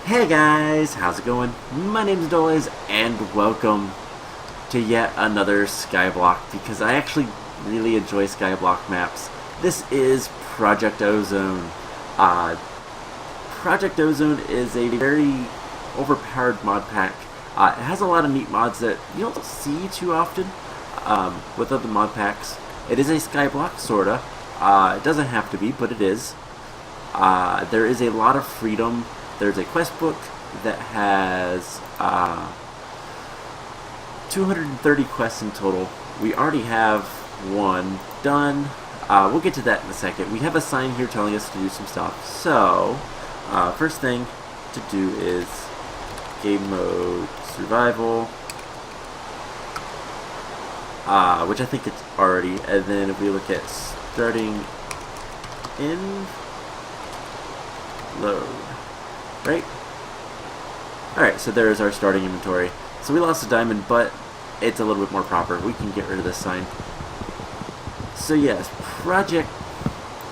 Hey guys, how's it going? My name's Doles, and welcome to yet another Skyblock, because I actually really enjoy Skyblock maps. This is Project Ozone. Project Ozone is a very overpowered mod pack. It has a lot of neat mods that you don't see too often with other mod packs. It is a Skyblock, sorta. It doesn't have to be, but it is. There is a lot of freedom. There's a quest book that has 230 quests in total. We already have one done. We'll get to that in a second. We have a sign here telling us to do some stuff. So, first thing to do is game mode survival, which I think it's already. And then if we look at starting in load. Right? Alright, so there's our starting inventory. So we lost a diamond, but it's a little bit more proper. We can get rid of this sign. So yes, Project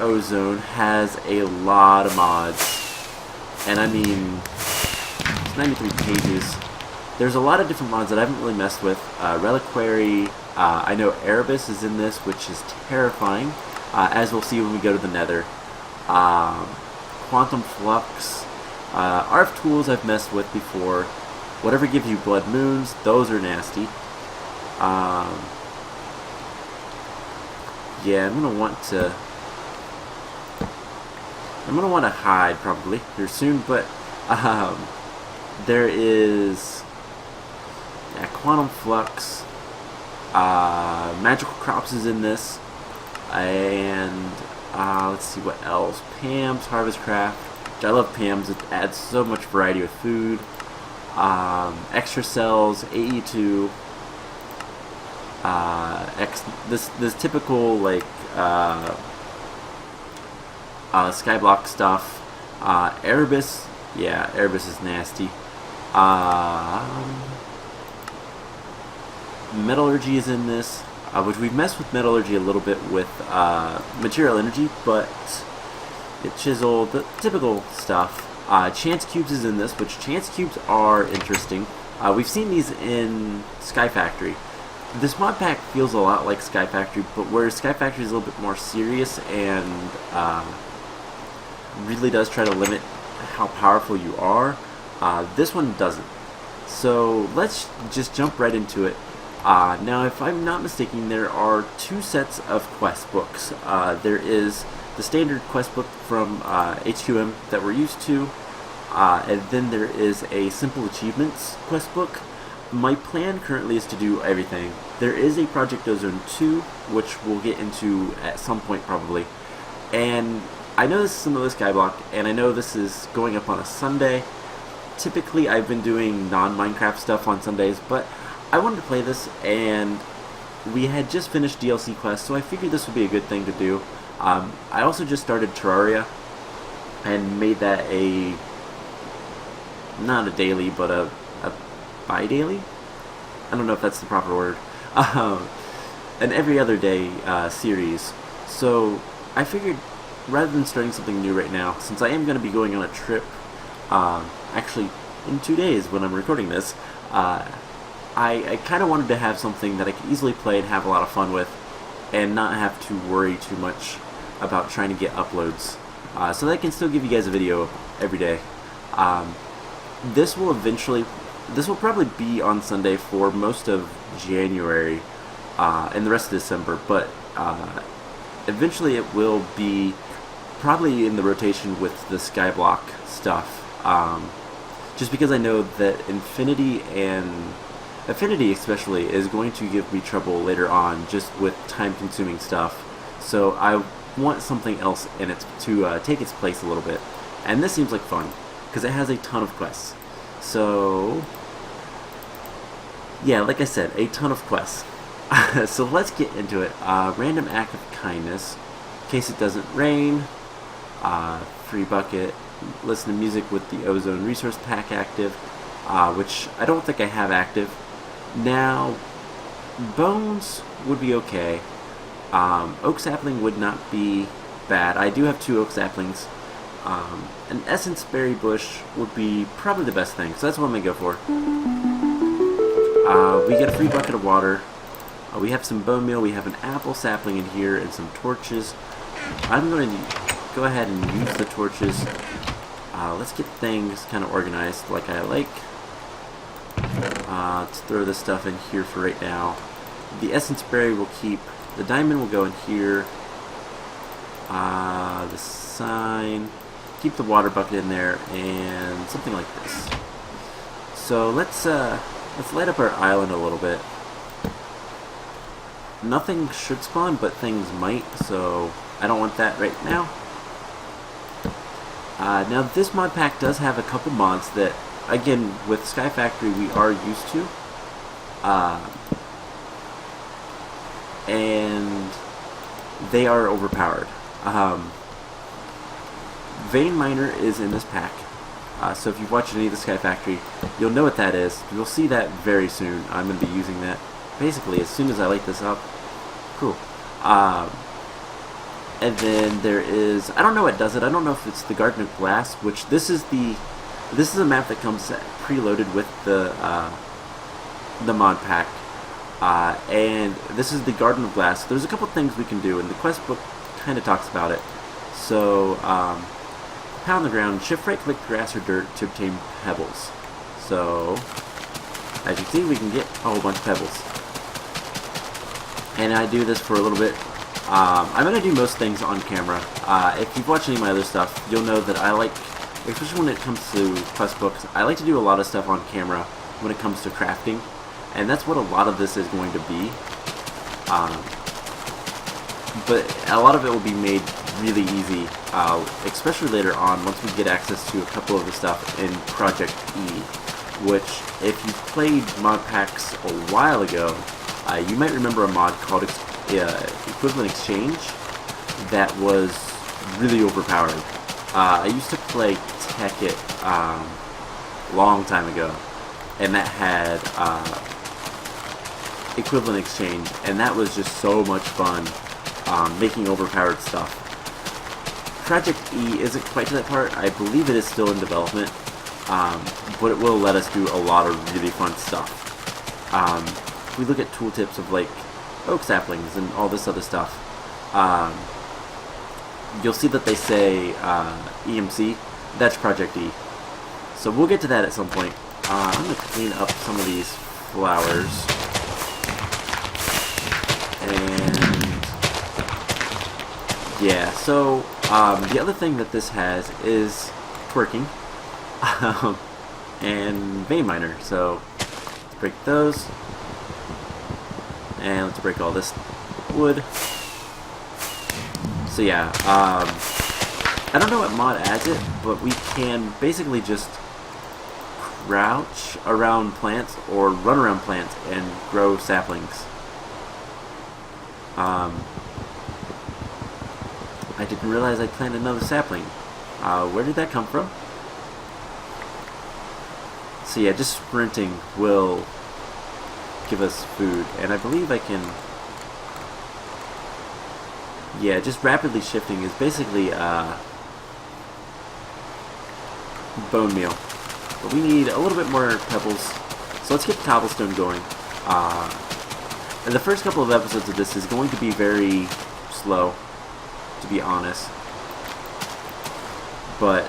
Ozone has a lot of mods. And I mean, it's 93 pages. There's a lot of different mods that I haven't really messed with. Reliquary, I know Erebus is in this, which is terrifying, as we'll see when we go to the Nether. Quantum Flux. ARF tools I've messed with before. Whatever gives you blood moons, those are nasty. Yeah, I'm gonna want to hide probably here soon, but there is Quantum Flux. Magical Crops is in this, and let's see what else. Pam's Harvest Craft. I love Pam's. It adds so much variety with food. Extra cells, AE2. This typical like Skyblock stuff. Erebus, yeah, Erebus is nasty. Metallurgy is in this, which we've messed with metallurgy a little bit with material energy, but it chiseled the typical stuff. Chance cubes is in this, which chance cubes are interesting. We've seen these in Sky Factory. This mod pack feels a lot like Sky Factory, but where Sky Factory is a little bit more serious and really does try to limit how powerful you are, this one doesn't. So let's just jump right into it. Now, if I'm not mistaken, there are two sets of quest books. There is the standard quest book from HQM that we're used to, and then there is a simple achievements quest book. My plan currently is to do everything. There is a Project Ozone 2, which we'll get into at some point probably, and I know this is some of the Skyblock, and I know this is going up on a Sunday. Typically I've been doing non-Minecraft stuff on Sundays, but I wanted to play this, and we had just finished DLC quests, so I figured this would be a good thing to do. I also just started Terraria and made that not a daily, but a bi-daily? I don't know if that's the proper word. An every other day series. So I figured rather than starting something new right now, since I am going to be going on a trip, actually in 2 days when I'm recording this, I kind of wanted to have something that I could easily play and have a lot of fun with, and not have to worry too much about trying to get uploads, so that I can still give you guys a video every day. This will probably be on Sunday for most of January and the rest of December, but eventually it will be probably in the rotation with the Skyblock stuff, just because I know that Affinity especially is going to give me trouble later on just with time-consuming stuff, so I want something else in it to take its place a little bit, and this seems like fun because it has a ton of quests. So yeah, like I said, a ton of quests. So let's get into it. Random act of kindness, in case it doesn't rain. Free bucket. Listen to music with the Ozone resource pack active, which I don't think I have active. Now, bones would be okay. Oak sapling would not be bad. I do have 2 oak saplings. An essence berry bush would be probably the best thing, so that's what I'm going to go for. We get a free bucket of water. We have some bone meal, we have an apple sapling in here, and some torches. I'm going to go ahead and use the torches. Let's get things kind of organized like I like. Let's throw this stuff in here for right now. The essence berry will keep. The diamond will go in here. The sign. Keep the water bucket in there, and something like this. So let's light up our island a little bit. Nothing should spawn, but things might, so I don't want that right now. Now this mod pack does have a couple mods that, again, with Sky Factory we are used to. And they are overpowered. Vein Miner is in this pack. So if you've watched any of the Sky Factory, you'll know what that is. You'll see that very soon. I'm going to be using that basically as soon as I light this up. Cool. And then there is, I don't know what does it. I don't know if it's the Garden of Glass, which this is a map that comes preloaded with the mod pack. And this is the Garden of Glass. There's a couple things we can do, and the quest book kind of talks about it. So, pound the ground, shift right click grass or dirt to obtain pebbles. So, as you see, we can get a whole bunch of pebbles. And I do this for a little bit. I'm going to do most things on camera. If you've watched any of my other stuff, you'll know that I like, especially when it comes to quest books, I like to do a lot of stuff on camera when it comes to crafting. And that's what a lot of this is going to be. But a lot of it will be made really easy, especially later on once we get access to a couple of the stuff in Project E, which, if you've played mod packs a while ago, you might remember a mod called Equivalent Exchange that was really overpowered. I used to play Tekkit long time ago, and that had Equivalent Exchange, and that was just so much fun, making overpowered stuff. Project E isn't quite to that part. I believe it is still in development, but it will let us do a lot of really fun stuff. If we look at tooltips of like oak saplings and all this other stuff, you'll see that they say EMC. That's Project E. So we'll get to that at some point. I'm going to clean up some of these flowers. And yeah, so the other thing that this has is twerking and vein miner. So let's break those. And let's break all this wood. So yeah, I don't know what mod adds it, but we can basically just crouch around plants or run around plants and grow saplings. I didn't realize I planted another sapling. Where did that come from? So yeah, just sprinting will give us food, and I believe I can. Yeah, just rapidly shifting is basically bone meal. But we need a little bit more pebbles, so let's get cobblestone going. And the first couple of episodes of this is going to be very slow, to be honest. But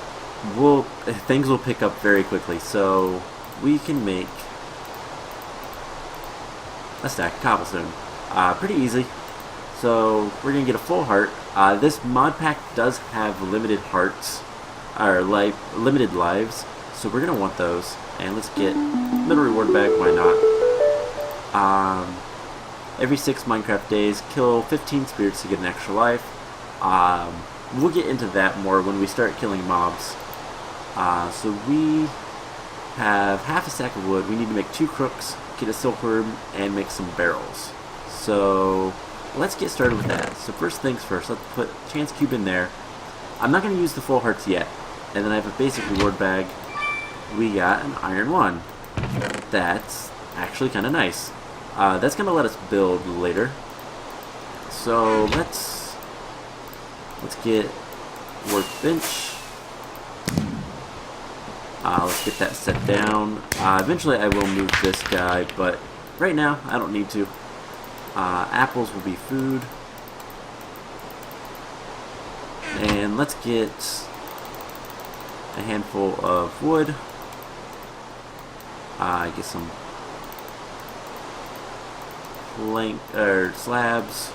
things will pick up very quickly, so we can make a stack of cobblestone. Pretty easy. So we're gonna get a full heart. This mod pack does have limited hearts, or limited lives, so we're gonna want those. And let's get middle reward bag. Why not? Every 6 Minecraft days, kill 15 spirits to get an extra life. We'll get into that more when we start killing mobs. So we have half a stack of wood. We need to make 2 crooks, get a silkworm, and make some barrels. So let's get started with that. So first things first, let's put chance cube in there. I'm not going to use the full hearts yet. And then I have a basic reward bag. We got an iron 1. That's actually kind of nice. That's going to let us build later. So let's get workbench. Let's get that set down. Eventually I will move this guy, but right now I don't need to. Apples will be food. And let's get a handful of wood. Get some plank or slabs.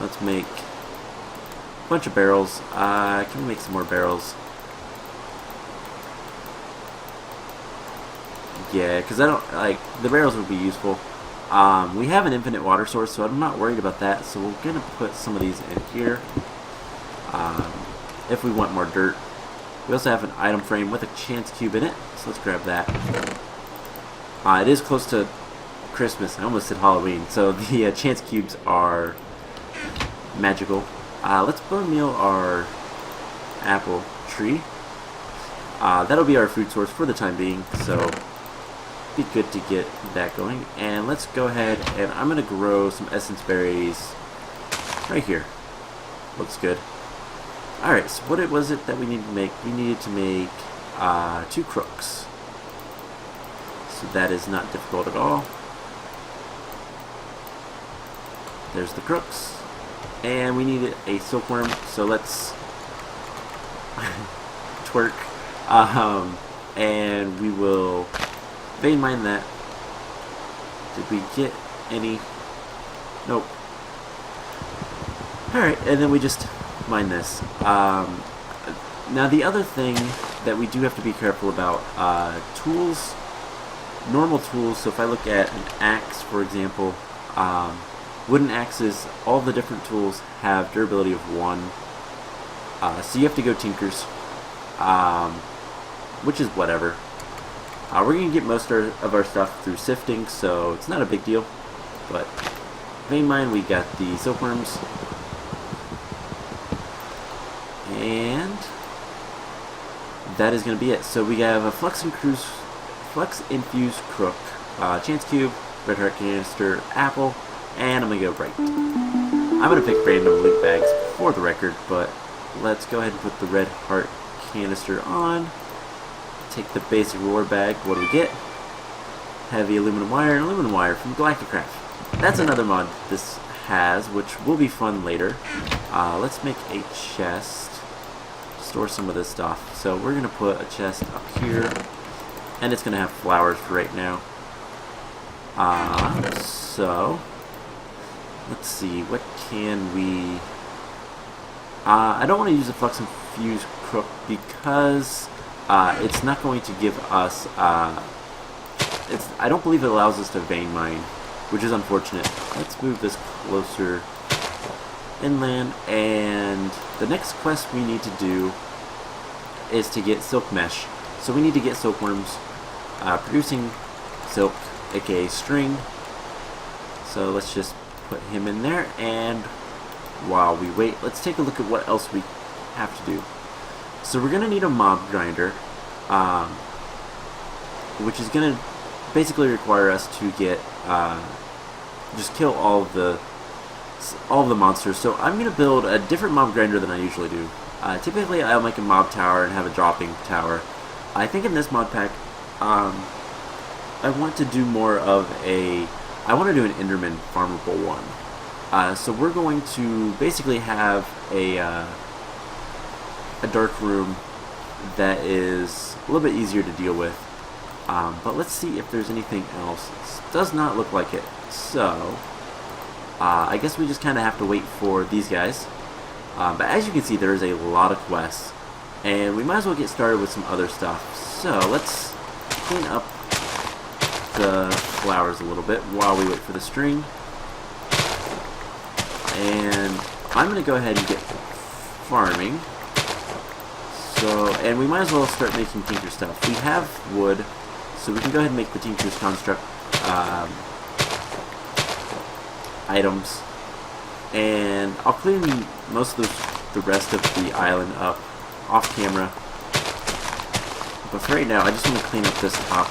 Let's make a bunch of barrels. Can we make some more barrels? Yeah, because I don't like the barrels would be useful. We have an infinite water source, so I'm not worried about that. So we're gonna put some of these in here. If we want more dirt. We also have an item frame with a chance cube in it, so let's grab that. It is close to Christmas. I almost said Halloween, so the chance cubes are magical. Let's bone meal our apple tree. That'll be our food source for the time being, so be good to get that going. And let's go ahead and I'm gonna grow some essence berries right here. Looks good. Alright, so what was it that we needed to make? We needed to make 2 crooks. So that is not difficult at all. There's the crooks. And we needed a silkworm, so let's twerk. And we will vein mine that. Did we get any? Nope. Alright, and then we just mine this. Now the other thing that we do have to be careful about, tools, normal tools, so if I look at an axe, for example, wooden axes, all the different tools have durability of 1, so you have to go tinkers, which is whatever. We're going to get most of our stuff through sifting, so it's not a big deal, but vein mine, we got the silkworms. And that is going to be it. So we have a flux infused crook, chance cube, red heart canister, apple, and I'm going to go right. I'm going to pick random loot bags for the record, but let's go ahead and put the red heart canister on. Take the basic reward bag. What do we get? Heavy aluminum wire and aluminum wire from Galacticraft. That's another mod this has, which will be fun later. Let's make a chest. Store some of this stuff. So we're going to put a chest up here, and it's going to have flowers for right now. So let's see, what can we... I don't want to use a flux infused crook because it's not going to give us... I don't believe it allows us to vein mine, which is unfortunate. Let's move this closer inland, and the next quest we need to do is to get silk mesh. So we need to get silkworms producing silk, aka string. So let's just put him in there, and while we wait, let's take a look at what else we have to do. So we're gonna need a mob grinder, which is gonna basically require us to get just kill all of the monsters. So I'm going to build a different mob grinder than I usually do. Typically I'll make a mob tower and have a dropping tower. I think in this mod pack I want to do more of I want to do an Enderman farmable one. So we're going to basically have a dark room that is a little bit easier to deal with. But let's see if there's anything else. It does not look like it. So I guess we just kind of have to wait for these guys. But as you can see, there is a lot of quests, and we might as well get started with some other stuff. So let's clean up the flowers a little bit while we wait for the string. And I'm going to go ahead and get farming. So, and we might as well start making tinker stuff. We have wood, so we can go ahead and make the tinker's construct items, and I'll clean most of the rest of the island up off camera, but for right now I just want to clean up this top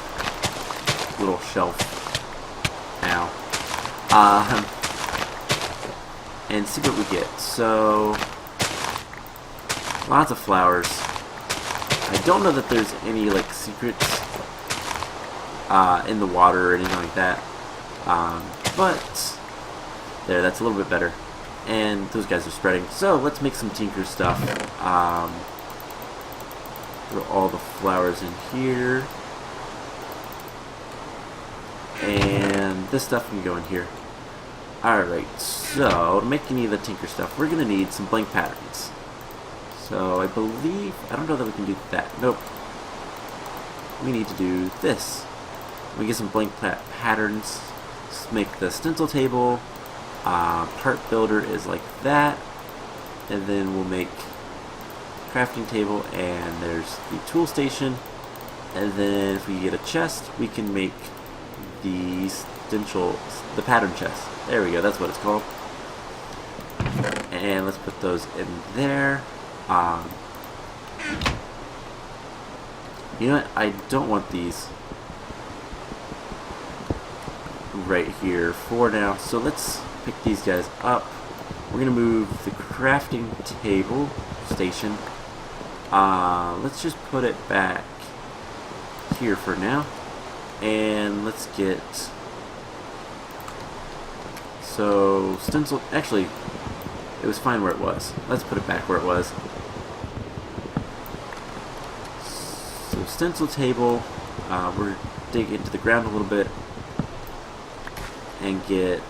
little shelf. Ow. And see what we get. So lots of flowers. I don't know that there's any like secrets in the water or anything like that. But there, that's a little bit better. And those guys are spreading. So let's make some tinker stuff. Throw all the flowers in here. And this stuff can go in here. Alright, so to make any of the tinker stuff, we're going to need some blank patterns. So I believe, I don't know that we can do that. Nope. We need to do this. We get some blank patterns. Let's make the stencil table. Part builder is like that. And then we'll make crafting table, and there's the tool station. And then if we get a chest, we can make the pattern chest. There we go, that's what it's called. And let's put those in there. You know what? I don't want these right here for now. So let's pick these guys up. We're gonna move the crafting table station. Let's just put it back here for now. And let's get, so stencil, actually it was fine where it was. Let's put it back where it was. So stencil table, we're digging into the ground a little bit and get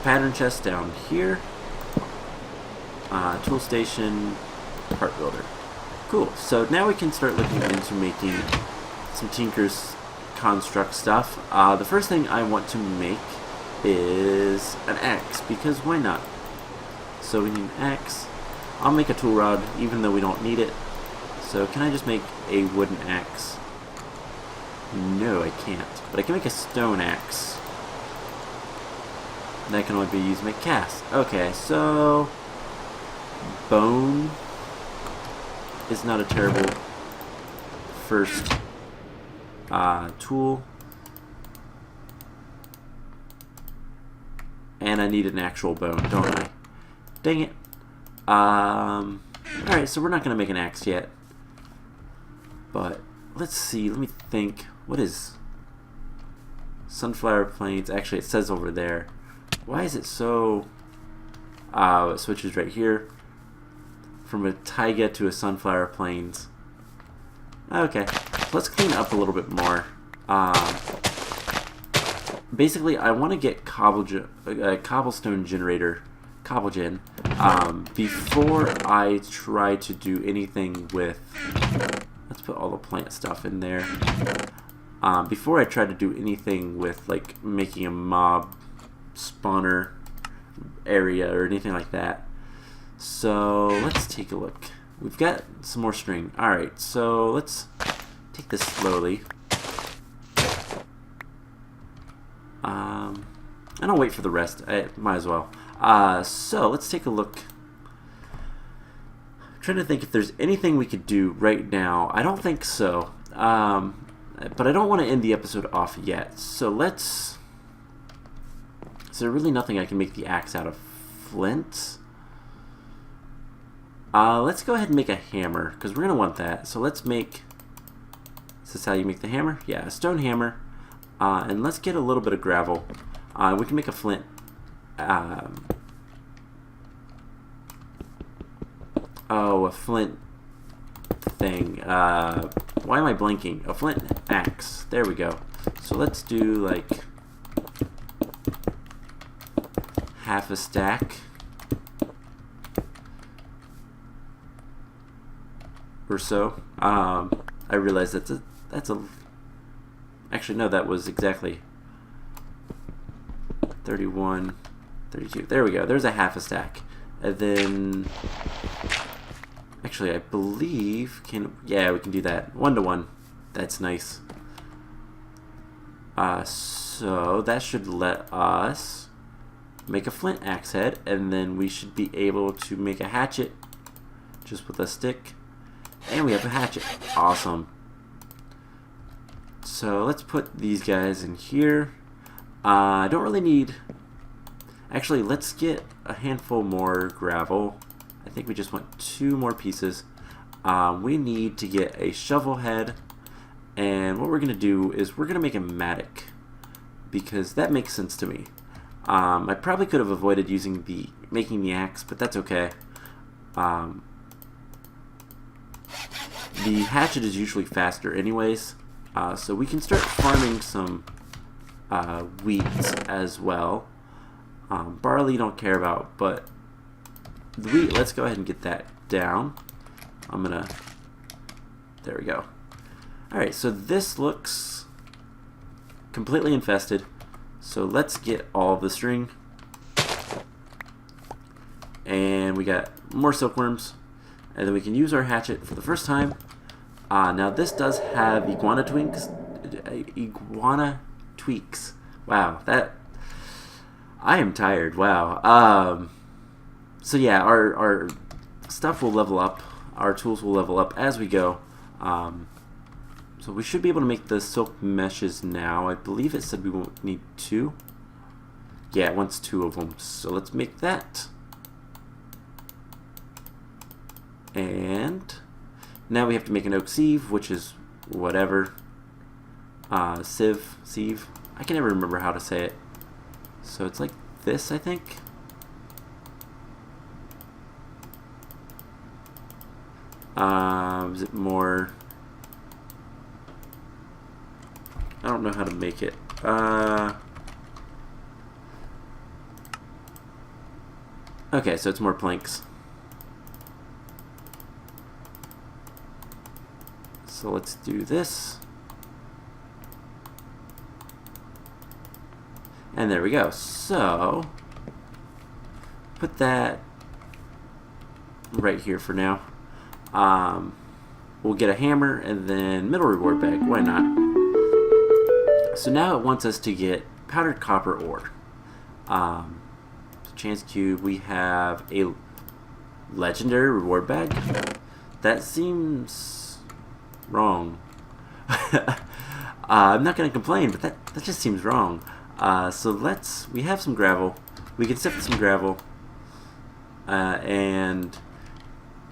pattern chest down here. Tool station, part builder. Cool, so now we can start looking into making some Tinker's construct stuff. The first thing I want to make is an axe, because why not? So we need an axe. I'll make a tool rod, even though we don't need it. So can I just make a wooden axe? No, I can't. But I can make a stone axe. That can only be used to make cast. Okay, so bone is not a terrible first tool. And I need an actual bone, don't I? Dang it. Alright, so we're not going to make an axe yet. But let's see, let me think. What is sunflower plains? Actually, it says over there. Why is it so... it switches right here. From a taiga to a sunflower plains. Okay, let's clean up a little bit more. Basically, I want to get cobblestone generator, cobblegen, before I try to do anything with... Let's put all the plant stuff in there. Before I try to do anything with, like, making a mob spawner area or anything like that. So let's take a look. We've got some more string. Alright, so let's take this slowly. I don't wait for the rest. I might as well. So let's take a look. I'm trying to think if there's anything we could do right now. I don't think so. But I don't want to end the episode off yet. So let's... Is there really nothing I can make the axe out of? Flint? Let's go ahead and make a hammer, because we're going to want that. So let's make... Is this how you make the hammer? Yeah, a stone hammer. And let's get a little bit of gravel. We can make a flint. Oh, a flint thing. Why am I blanking? A flint axe. There we go. So let's do like half a stack. Or so. I realized that's a actually no, that was exactly 31, 32. There we go. There's a half a stack. And then actually I believe yeah, we can do that 1 to 1. That's nice. So that should let us make a flint axe head, and then we should be able to make a hatchet just with a stick. And we have a hatchet. Awesome. So let's put these guys in here. I don't really need... Actually, let's get a handful more gravel. I think we just want 2 more pieces. we need to get a shovel head, and what we're going to do is we're going to make a mattock, because that makes sense to me. I probably could have avoided making the axe, but that's okay. The hatchet is usually faster anyways, so we can start farming some wheat as well. Barley don't care about, but the wheat, let's go ahead and get that down. There we go. Alright, so this looks completely infested, so let's get all the string. And we got more silkworms, and then we can use our hatchet for the first time. Now this does have iguana tweaks. Wow, I am tired. Wow. So yeah, our stuff will level up. Our tools will level up as we go. So we should be able to make the silk meshes now. I believe it said we won't need 2. Yeah, it wants 2 of them. So let's make that. And now we have to make an oak sieve, which is whatever. Sieve. I can never remember how to say it. So it's like this, I think. Is it more? I don't know how to make it. Okay, so it's more planks. So let's do this. And there we go. So put that right here for now. We'll get a hammer and then middle reward bag. Why not? So now it wants us to get powdered copper ore. Chance cube. We have a legendary reward bag. That seems wrong. I'm not going to complain, but that just seems wrong. So we have some gravel. We can sift some gravel. And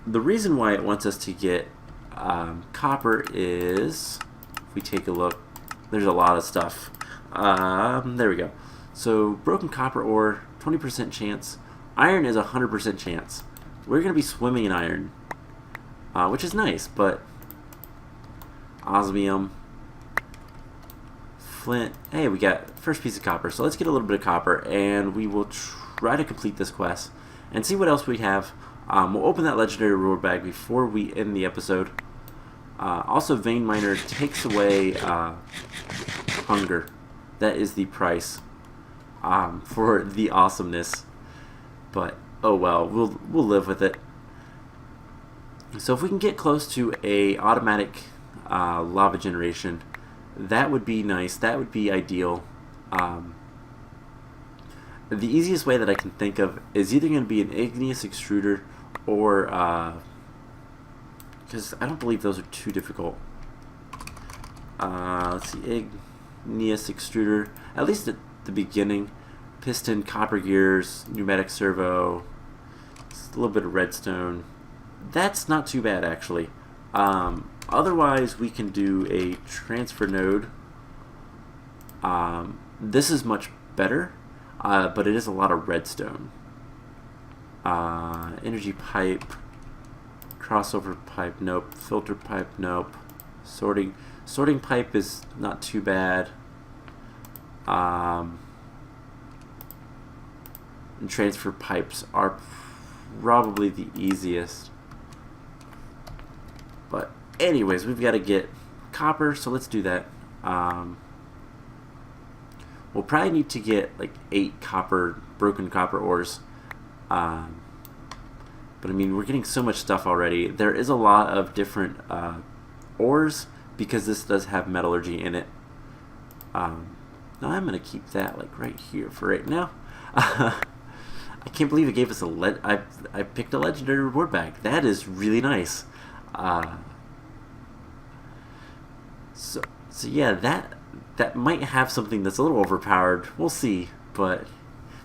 the reason why it wants us to get copper is, if we take a look, there's a lot of stuff. There we go. So broken copper ore, 20% chance. Iron is 100% chance. We're going to be swimming in iron, which is nice, but osmium, flint. Hey, we got first piece of copper. So let's get a little bit of copper, and we will try to complete this quest and see what else we have. We'll open that legendary reward bag before we end the episode. Also, vein miner takes away hunger. That is the price for the awesomeness. But oh well, we'll live with it. So if we can get close to a automatic lava generation, that would be nice. That would be ideal. The easiest way that I can think of is either going to be an igneous extruder or because I don't believe those are too difficult. Let's see, igneous extruder, at least at the beginning. Piston, copper gears, pneumatic servo, a little bit of redstone. That's not too bad, actually. Otherwise, we can do a transfer node. This is much better, but it is a lot of redstone. Energy pipe, crossover pipe, nope. Filter pipe, nope. Sorting pipe is not too bad. And transfer pipes are probably the easiest. But anyways, we've got to get copper, so let's do that. We'll probably need to get like 8 broken copper ores. But I mean, we're getting so much stuff already. There is a lot of different ores because this does have metallurgy in it. Now I'm gonna keep that like right here for right now. I can't believe it gave us I picked a legendary reward bag. That is really nice. So yeah, that might have something that's a little overpowered. We'll see. But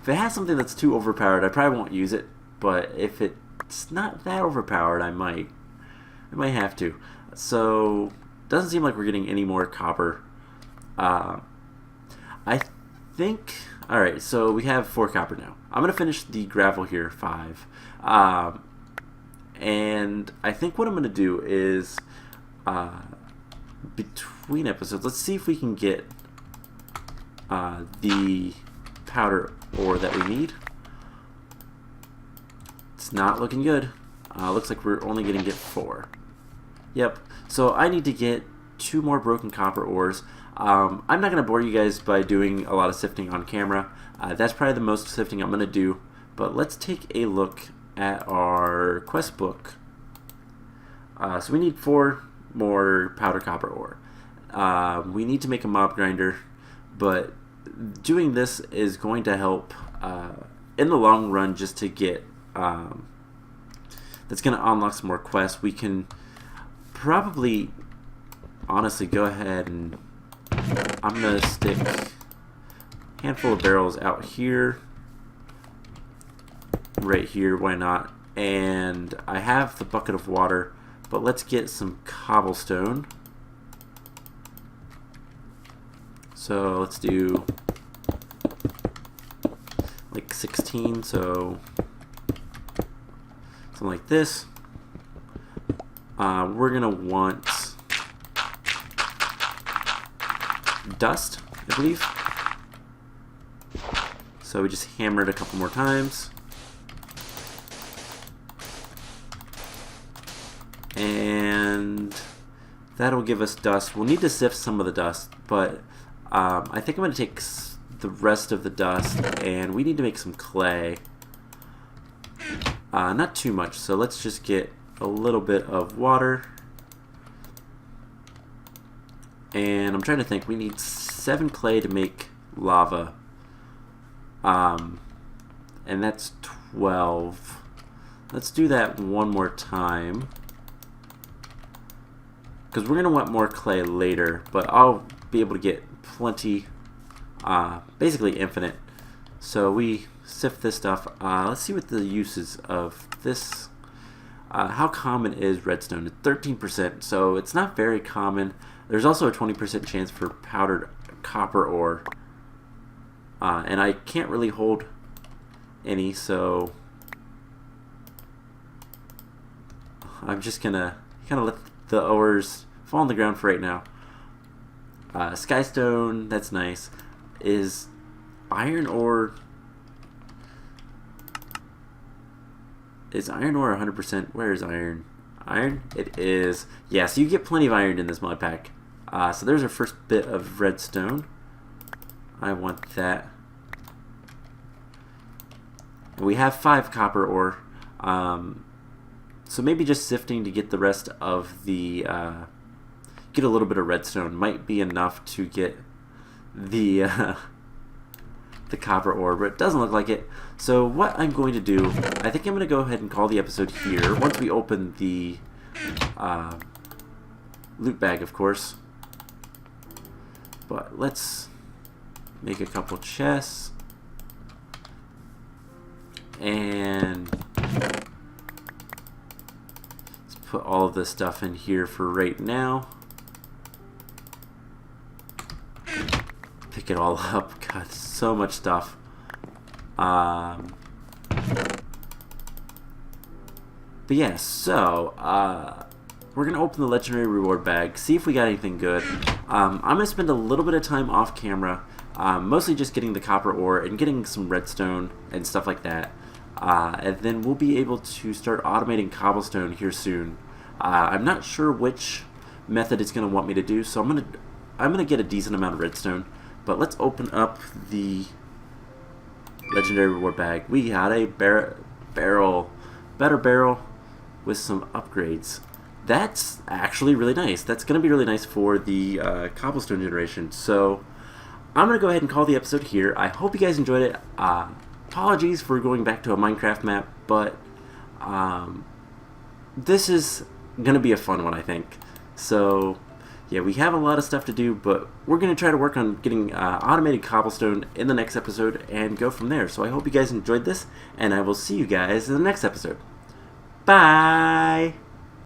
if it has something that's too overpowered, I probably won't use it. But if it's not that overpowered, I might. We might have to. So, doesn't seem like we're getting any more copper. I think... Alright, so we have 4 copper now. I'm going to finish the gravel here, 5. And I think what I'm going to do is, between episodes, let's see if we can get the powder ore that we need. It's not looking good. Looks like we're only going to get 4. Yep, so I need to get 2 more broken copper ores. I'm not going to bore you guys by doing a lot of sifting on camera. That's probably the most sifting I'm going to do. But let's take a look at our quest book. So we need 4 more powder copper ore. We need to make a mob grinder, but doing this is going to help in the long run just to get... that's going to unlock some more quests. We can probably honestly go ahead and I'm going to stick a handful of barrels out here, right here, why not? And I have the bucket of water, but let's get some cobblestone. So let's do like 16, so something like this. We're gonna want dust, I believe. So we just hammer it a couple more times. And that'll give us dust. We'll need to sift some of the dust, but I think I'm going to take the rest of the dust, and we need to make some clay. Not too much, so let's just get a little bit of water. And I'm trying to think, we need 7 clay to make lava. And that's 12. Let's do that one more time, because we're going to want more clay later, but I'll be able to get plenty, basically infinite. So we sift this stuff. Let's see what the uses of this, how common is redstone? 13%, so it's not very common. There's also a 20% chance for powdered copper ore, and I can't really hold any, so I'm just gonna kind of let the ores fall on the ground for right now. Skystone, that's nice. Is iron ore... Is iron ore 100%? Where is iron? Iron? It is. Yeah, so you get plenty of iron in this mod pack. So there's our first bit of redstone. I want that. And we have 5 copper ore. So maybe just sifting to get the rest of the... get a little bit of redstone might be enough to get the copper ore, but it doesn't look like it. So what I'm going to do, I think I'm going to go ahead and call the episode here once we open the loot bag, of course. But let's make a couple chests, and let's put all of this stuff in here for right now. Pick it all up. God, so much stuff. But yeah, so we're gonna open the legendary reward bag, see if we got anything good. I'm gonna spend a little bit of time off camera, mostly just getting the copper ore and getting some redstone and stuff like that. And then we'll be able to start automating cobblestone here soon. I'm not sure which method it's gonna want me to do, so I'm gonna get a decent amount of redstone. But let's open up the legendary reward bag. We got a better barrel with some upgrades. That's actually really nice. That's going to be really nice for the cobblestone generation. So I'm going to go ahead and call the episode here. I hope you guys enjoyed it. Apologies for going back to a Minecraft map, but this is going to be a fun one, I think. So yeah, we have a lot of stuff to do, but we're going to try to work on getting automated cobblestone in the next episode and go from there. So I hope you guys enjoyed this, and I will see you guys in the next episode. Bye!